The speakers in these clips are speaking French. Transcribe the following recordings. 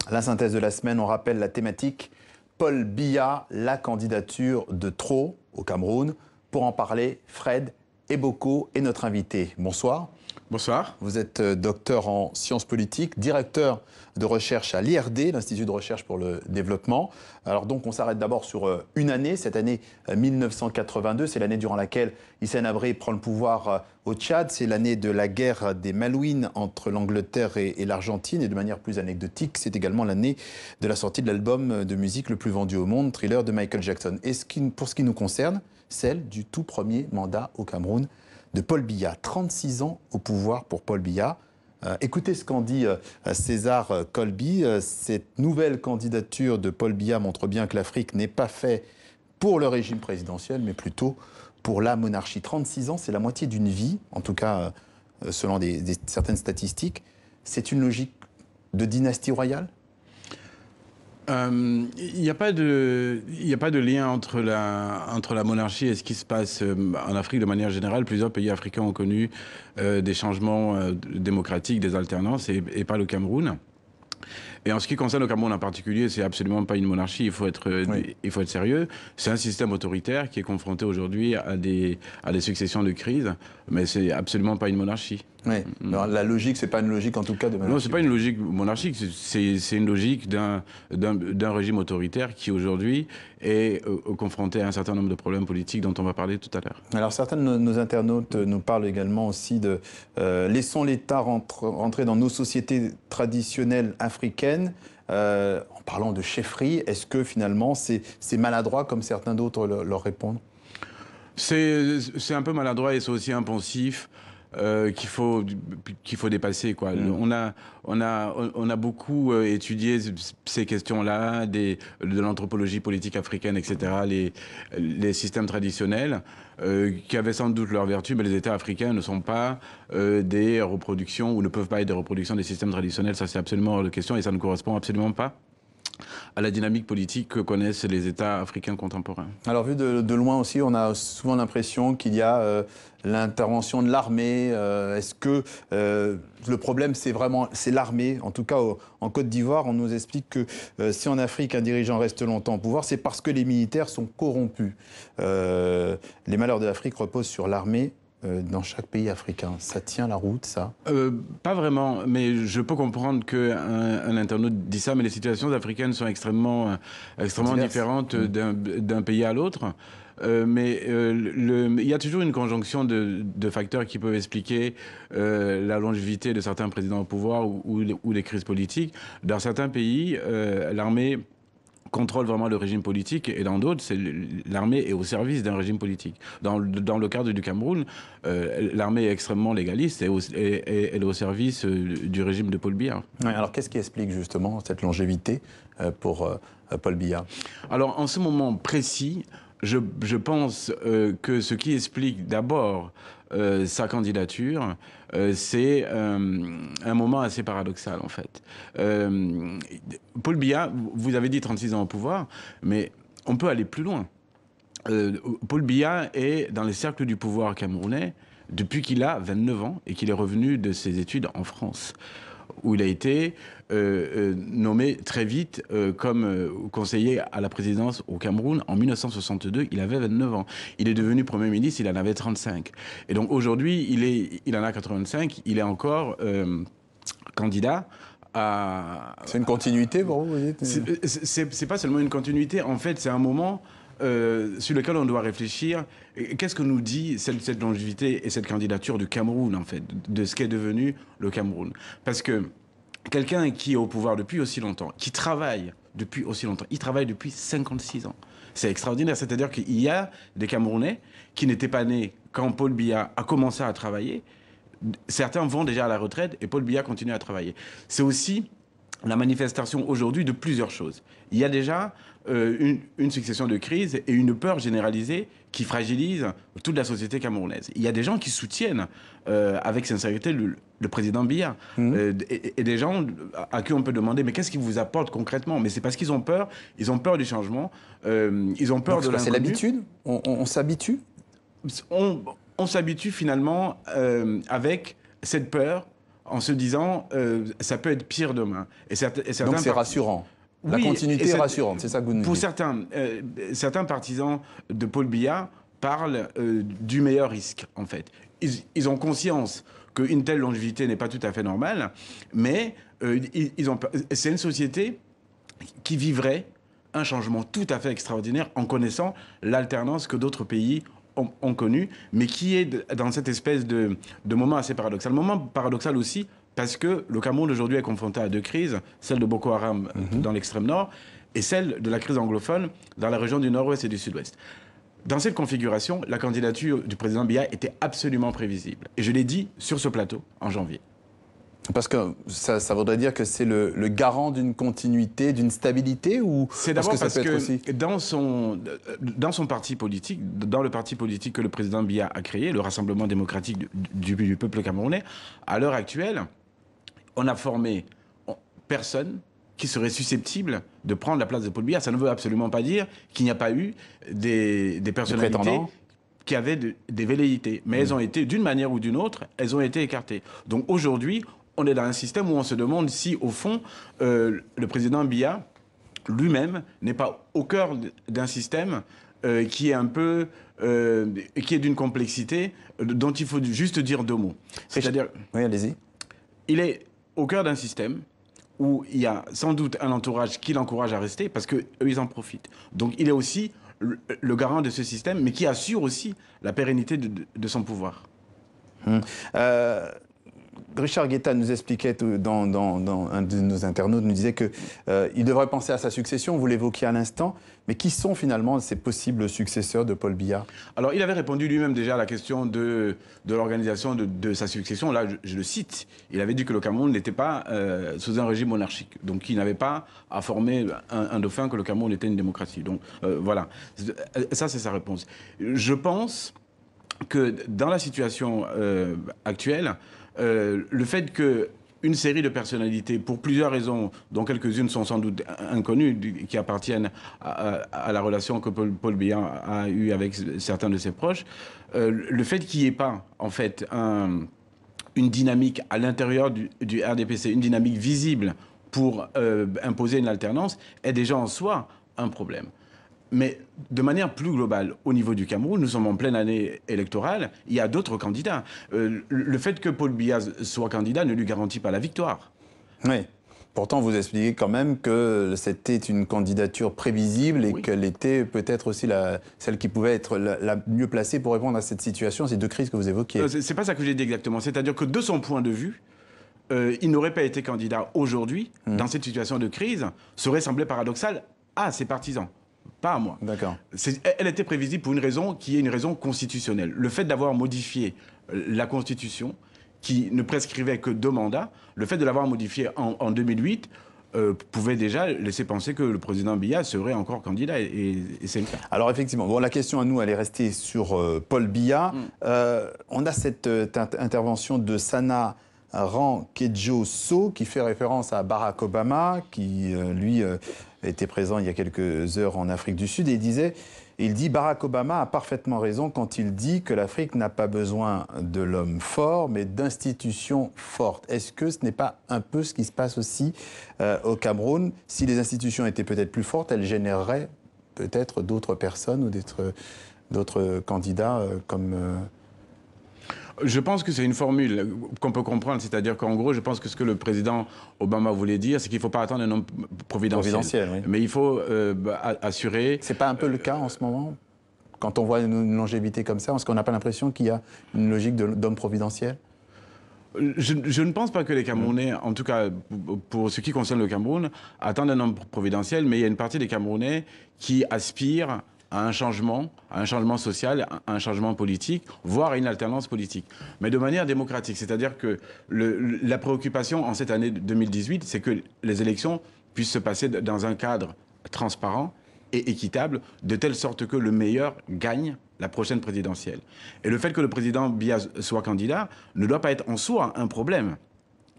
La synthèse de la semaine, on rappelle la thématique. Paul Biya, la candidature de trop au Cameroun. Pour en parler, Fred Eboko est notre invité. Bonsoir. Bonsoir. Vous êtes docteur en sciences politiques, directeur de recherche à l'IRD, l'Institut de recherche pour le développement. Alors donc on s'arrête d'abord sur une année, cette année 1982, c'est l'année durant laquelle Hissène Habré prend le pouvoir au Tchad, c'est l'année de la guerre des Malouines entre l'Angleterre et l'Argentine, et de manière plus anecdotique, c'est également l'année de la sortie de l'album de musique le plus vendu au monde, Thriller de Michael Jackson. Et pour ce qui nous concerne, celle du tout premier mandat au Cameroun de Paul Biya. 36 ans au pouvoir pour Paul Biya. Écoutez ce qu'en dit César Colby. Cette nouvelle candidature de Paul Biya montre bien que l'Afrique n'est pas faite pour le régime présidentiel, mais plutôt pour la monarchie. 36 ans, c'est la moitié d'une vie, en tout cas selon certaines statistiques. C'est une logique de dynastie royale ? Il n'y a pas de lien entre la monarchie et ce qui se passe en Afrique de manière générale. Plusieurs pays africains ont connu des changements démocratiques, des alternances, et pas le Cameroun. Et en ce qui concerne le Cameroun en particulier, c'est absolument pas une monarchie, il faut être sérieux. C'est un système autoritaire qui est confronté aujourd'hui à des successions de crises, mais c'est absolument pas une monarchie. Oui. Alors, la logique, c'est pas une logique en tout cas de monarchie. Non, c'est pas une logique monarchique, c'est une logique d'un régime autoritaire qui aujourd'hui est confronté à un certain nombre de problèmes politiques dont on va parler tout à l'heure. Alors certains de nos internautes nous parlent également aussi de laissons l'État rentrer dans nos sociétés traditionnelles africaines. En parlant de chefferie, est-ce que finalement c'est maladroit comme certains d'autres leur répondent ? C'est un peu maladroit et c'est aussi impensif. Qu'il faut dépasser, quoi. On a beaucoup étudié ces questions-là, de l'anthropologie politique africaine, etc., les systèmes traditionnels qui avaient sans doute leurs vertus, mais les États africains ne sont pas des reproductions ou ne peuvent pas être des reproductions des systèmes traditionnels. Ça, c'est absolument hors de question et ça ne correspond absolument pas à la dynamique politique que connaissent les États africains contemporains. Alors, vu de loin aussi, on a souvent l'impression qu'il y a l'intervention de l'armée. Est-ce que le problème, c'est l'armée? En tout cas, en Côte d'Ivoire, on nous explique que si en Afrique, un dirigeant reste longtemps au pouvoir, c'est parce que les militaires sont corrompus. Les malheurs de l'Afrique reposent sur l'armée. Dans chaque pays africain. Ça tient la route, ça? Pas vraiment, mais je peux comprendre qu'un internaute dit ça, mais les situations africaines sont extrêmement différentes d'un pays à l'autre. Mais il y a toujours une conjonction de facteurs qui peuvent expliquer la longévité de certains présidents au pouvoir ou les crises politiques. Dans certains pays, l'armée contrôle vraiment le régime politique, et dans d'autres, l'armée est au service d'un régime politique. Dans le cadre du Cameroun, l'armée est extrêmement légaliste et elle est au service du régime de Paul Biya. Ouais, alors qu'est-ce qui explique justement cette longévité pour Paul Biya? Alors en ce moment précis, je pense que ce qui explique d'abord sa candidature, c'est un moment assez paradoxal, en fait. Paul Biya, vous avez dit 36 ans au pouvoir, mais on peut aller plus loin. Paul Biya est dans les cercles du pouvoir camerounais depuis qu'il a 29 ans et qu'il est revenu de ses études en France, où il a été nommé très vite comme conseiller à la présidence au Cameroun en 1962. Il avait 29 ans. Il est devenu Premier ministre, il en avait 35. Et donc aujourd'hui, il en a 85, il est encore candidat à... C'est une continuité pour vous dites? C'est pas seulement une continuité, en fait, c'est un moment sur lequel on doit réfléchir. Qu'est-ce que nous dit cette longévité et cette candidature du Cameroun, en fait, de ce qu'est devenu le Cameroun? Parce que quelqu'un qui est au pouvoir depuis aussi longtemps, qui travaille depuis aussi longtemps, il travaille depuis 56 ans. C'est extraordinaire, c'est-à-dire qu'il y a des Camerounais qui n'étaient pas nés quand Paul Biya a commencé à travailler. Certains vont déjà à la retraite et Paul Biya continue à travailler. C'est aussi la manifestation aujourd'hui de plusieurs choses. Il y a déjà une succession de crises et une peur généralisée qui fragilise toute la société camerounaise. Il y a des gens qui soutiennent avec sincérité le président Biya et des gens à qui on peut demander mais qu'est-ce qui vous apporte concrètement? Mais c'est parce qu'ils ont peur du changement, ils ont peur de l'inconnu. C'est l'habitude? On s'habitue? On s'habitue finalement avec cette peur en se disant ça peut être pire demain. Donc c'est rassurant. La continuité est rassurante, c'est ça que vous nous dites. Pour certains partisans de Paul Biya parlent du meilleur risque, en fait. Ils ont conscience qu'une telle longévité n'est pas tout à fait normale, mais c'est une société qui vivrait un changement tout à fait extraordinaire en connaissant l'alternance que d'autres pays ont connue, mais qui est dans cette espèce de moment assez paradoxal. Moment paradoxal aussi parce que le Cameroun aujourd'hui est confronté à deux crises, celle de Boko Haram dans l'extrême nord et celle de la crise anglophone dans la région du nord-ouest et du sud-ouest. Dans cette configuration, la candidature du président Biya était absolument prévisible. Et je l'ai dit sur ce plateau en janvier. Parce que ça voudrait dire que c'est le garant d'une continuité, d'une stabilité ou c'est d'abord parce que dans son parti politique, dans le parti politique que le président Biya a créé, le Rassemblement démocratique du peuple camerounais, à l'heure actuelle, on a formé personne qui serait susceptible de prendre la place de Paul Biya. Ça ne veut absolument pas dire qu'il n'y a pas eu des personnalités qui avaient des velléités. Mais elles ont été, d'une manière ou d'une autre, elles ont été écartées. Donc aujourd'hui, on est dans un système où on se demande si, au fond, le président Biya lui-même n'est pas au cœur d'un système qui est un peu... qui est d'une complexité dont il faut juste dire deux mots. C'est-à-dire... Oui, allez-y. Il est au cœur d'un système où il y a sans doute un entourage qui l'encourage à rester parce qu'eux, ils en profitent. Donc il est aussi le garant de ce système, mais qui assure aussi la pérennité de son pouvoir. Richard Guetta nous expliquait dans un de nos internautes, nous disait qu'il devrait penser à sa succession, vous l'évoquiez à l'instant, mais qui sont finalement ces possibles successeurs de Paul Biya? Alors il avait répondu lui-même déjà à la question de l'organisation de sa succession, là je le cite, il avait dit que le Cameroun n'était pas sous un régime monarchique, donc qu'il n'avait pas à former un dauphin, que le Cameroun était une démocratie. Donc voilà, ça c'est sa réponse. Je pense que dans la situation actuelle, le fait qu'une série de personnalités, pour plusieurs raisons, dont quelques-unes sont sans doute inconnues, qui appartiennent à la relation que Paul Biya a eue avec certains de ses proches, le fait qu'il n'y ait pas, en fait, une dynamique à l'intérieur du RDPC, une dynamique visible pour imposer une alternance, est déjà en soi un problème. Mais de manière plus globale, au niveau du Cameroun, nous sommes en pleine année électorale, il y a d'autres candidats. Le fait que Paul Biya soit candidat ne lui garantit pas la victoire. Oui. Pourtant, vous expliquez quand même que c'était une candidature prévisible et qu'elle était peut-être aussi celle qui pouvait être la mieux placée pour répondre à cette situation, ces deux crises que vous évoquiez. C'est pas ça que j'ai dit exactement. C'est-à-dire que de son point de vue, il n'aurait pas été candidat aujourd'hui, dans cette situation de crise, ça aurait semblé paradoxal à ses partisans. Pas à moi. D'accord. Elle était prévisible pour une raison qui est une raison constitutionnelle. Le fait d'avoir modifié la Constitution, qui ne prescrivait que 2 mandats, le fait de l'avoir modifié en 2008 pouvait déjà laisser penser que le président Biya serait encore candidat, et c'est le cas. Alors effectivement, bon, la question à nous, elle est restée sur Paul Biya. On a cette intervention de Sana Rankejo So, qui fait référence à Barack Obama, qui, lui, était présent il y a quelques heures en Afrique du Sud, et il dit Barack Obama a parfaitement raison quand il dit que l'Afrique n'a pas besoin de l'homme fort, mais d'institutions fortes. Est-ce que ce n'est pas un peu ce qui se passe aussi au Cameroun? Si les institutions étaient peut-être plus fortes, elles généreraient peut-être d'autres personnes ou d'autres candidats comme... Je pense que c'est une formule qu'on peut comprendre, c'est-à-dire qu'en gros, je pense que ce que le président Obama voulait dire, c'est qu'il ne faut pas attendre un homme providentiel. Oui. Mais il faut assurer... C'est pas un peu le cas en ce moment? Quand on voit une longévité comme ça, est-ce qu'on n'a pas l'impression qu'il y a une logique d'homme providentiel? Je ne pense pas que les Camerounais, en tout cas pour ce qui concerne le Cameroun, attendent un homme providentiel, mais il y a une partie des Camerounais qui aspirent à un changement social, à un changement politique, voire à une alternance politique. Mais de manière démocratique, c'est-à-dire que la préoccupation en cette année 2018, c'est que les élections puissent se passer dans un cadre transparent et équitable, de telle sorte que le meilleur gagne la prochaine présidentielle. Et le fait que le président Biya soit candidat ne doit pas être en soi un problème.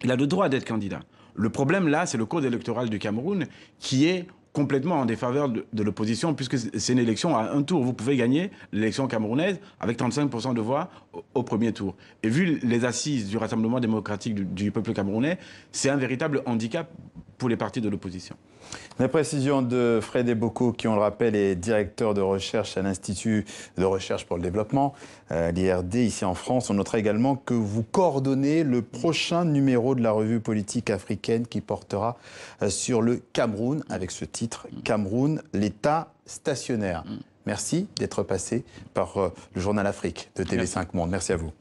Il a le droit d'être candidat. Le problème, là, c'est le code électoral du Cameroun qui est complètement en défaveur de l'opposition, puisque c'est une élection à un tour. Vous pouvez gagner l'élection camerounaise avec 35% de voix au premier tour. Et vu les assises du Rassemblement démocratique du peuple camerounais, c'est un véritable handicap pour les partis de l'opposition. La précision de Fred Eboko, qui, on le rappelle, est directeur de recherche à l'Institut de recherche pour le développement, l'IRD, ici en France. On notera également que vous coordonnez le prochain numéro de la revue politique africaine qui portera sur le Cameroun, avec ce titre, Cameroun, l'État stationnaire. Merci d'être passé par le journal Afrique de TV5 Monde. Merci à vous.